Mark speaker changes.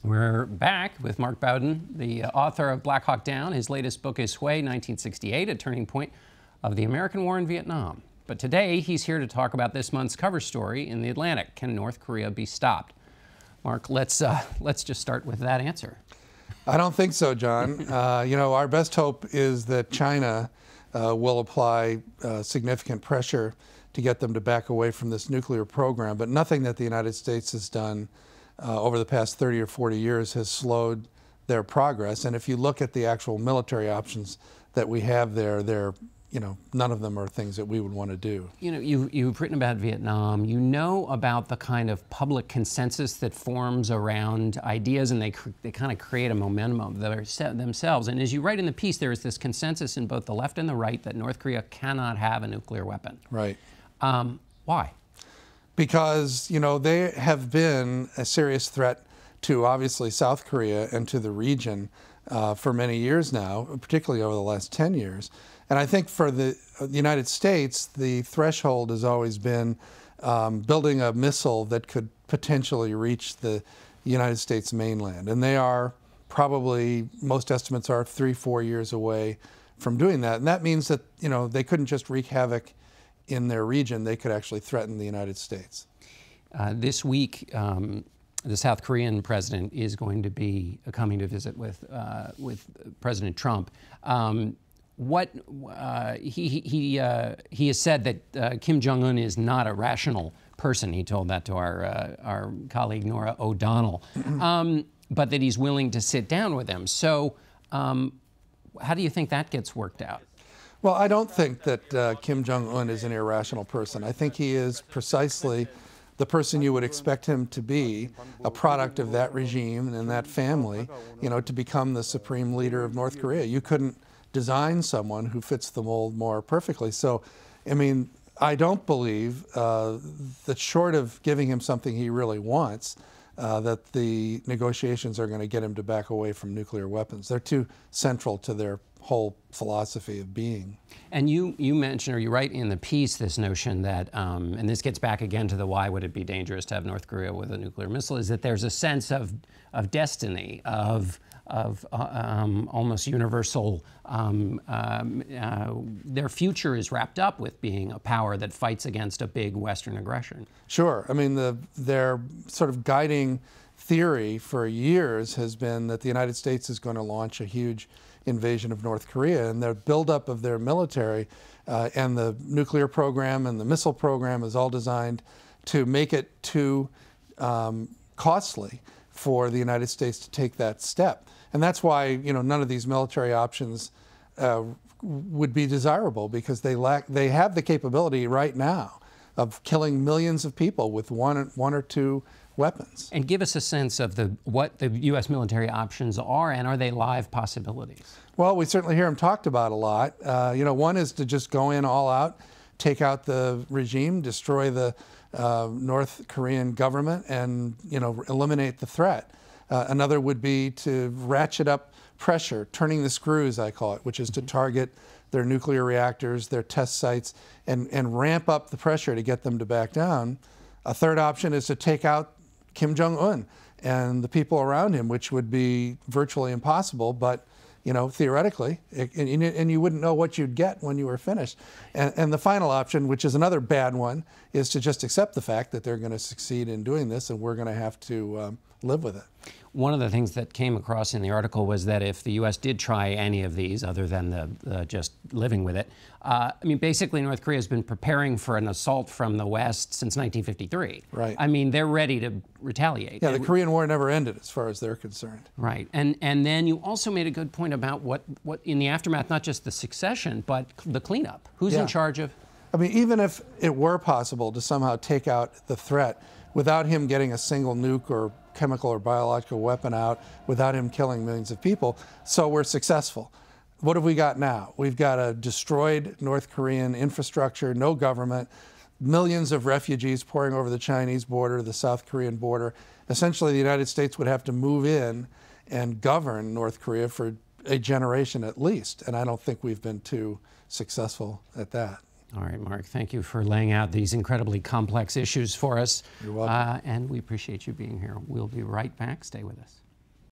Speaker 1: We're back with Marc Bowden, the author of Black Hawk Down. His latest book is Sway, 1968, a turning point of the American war in Vietnam. But today, he's here to talk about this month's cover story in The Atlantic, Can North Korea Be Stopped? Marc, let's just start with that answer.
Speaker 2: I don't think so, John. Our best hope is that China will apply significant pressure to get them to back away from this nuclear program, but nothing that the United States has done over the past 30 or 40 years has slowed their progress. And if you look at the actual military options that we have there, none of them are things that we would want to do.
Speaker 1: You've written about Vietnam. You know about the kind of public consensus that forms around ideas, and they kind of create a momentum of themselves. And as you write in the piece, there is this consensus in both the left and the right that North Korea cannot have a nuclear weapon.
Speaker 2: Right.
Speaker 1: Why?
Speaker 2: Because, they have been a serious threat to, obviously, South Korea and to the region for many years now, particularly over the last 10 years. And I think for the United States, the threshold has always been building a missile that could potentially reach the United States mainland. And they are probably, most estimates are 3-4 years away from doing that. And that means that, they couldn't just wreak havoc in their region, they could actually threaten the United States.
Speaker 1: This week, the South Korean president is going to be coming to visit with President Trump. He has said that Kim Jong-un is not a rational person. He told that to our colleague Norah O'Donnell, but that he's willing to sit down with him. So, how do you think that gets worked out?
Speaker 2: Well, I don't think that Kim Jong-un is an irrational person. I think he is precisely the person you would expect him to be, a product of that regime and that family, to become the supreme leader of North Korea. You couldn't design someone who fits the mold more perfectly. So, I don't believe that short of giving him something he really wants, that the negotiations are going to get him to back away from nuclear weapons. They're too central to their whole philosophy of being.
Speaker 1: And you mention, or you write in the piece, this notion that, and this gets back again to the why would it be dangerous to have North Korea with a nuclear missile, is that there's a sense of destiny, of almost universal, their future is wrapped up with being a power that fights against a big Western aggression.
Speaker 2: Sure. Their sort of guiding theory for years has been that the United States is going to launch a huge invasion of North Korea, and their buildup of their military and the nuclear program and the missile program is all designed to make it too costly for the United States to take that step. And that's why none of these military options would be desirable, because they have the capability right now of killing millions of people with one or two weapons.
Speaker 1: And give us a sense of what the U.S. military options are, and are they live possibilities?
Speaker 2: Well, we certainly hear them talked about a lot. One is to just go in all out, take out the regime, destroy the North Korean government, and eliminate the threat. Another would be to ratchet up pressure, turning the screws, I call it, which is to target their nuclear reactors, their test sites, and ramp up the pressure to get them to back down. A third option is to take out Kim Jong-un and the people around him, which would be virtually impossible, but theoretically, and you wouldn't know what you'd get when you were finished. And the final option, which is another bad one, is to just accept the fact that they're going to succeed in doing this, and we're going to have to live with it.
Speaker 1: One of the things that came across in the article was that if the U.S. did try any of these, other than just living with it, basically North Korea has been preparing for an assault from the West since 1953.
Speaker 2: Right.
Speaker 1: They're ready to retaliate.
Speaker 2: Yeah, the Korean War never ended as far as they're concerned.
Speaker 1: Right. And then you also made a good point about what in the aftermath, not just the succession, but the cleanup. Who's in charge of?
Speaker 2: Even if it were possible to somehow take out the threat without him getting a single nuke or chemical or biological weapon out, without him killing millions of people, so we're successful. What have we got now? We've got a destroyed North Korean infrastructure, no government, millions of refugees pouring over the Chinese border, the South Korean border. Essentially, the United States would have to move in and govern North Korea for a generation at least, and I don't think we've been too successful at that.
Speaker 1: All right, Marc, thank you for laying out these incredibly complex issues for us.
Speaker 2: You're welcome.
Speaker 1: And we appreciate you being here. We'll be right back. Stay with us.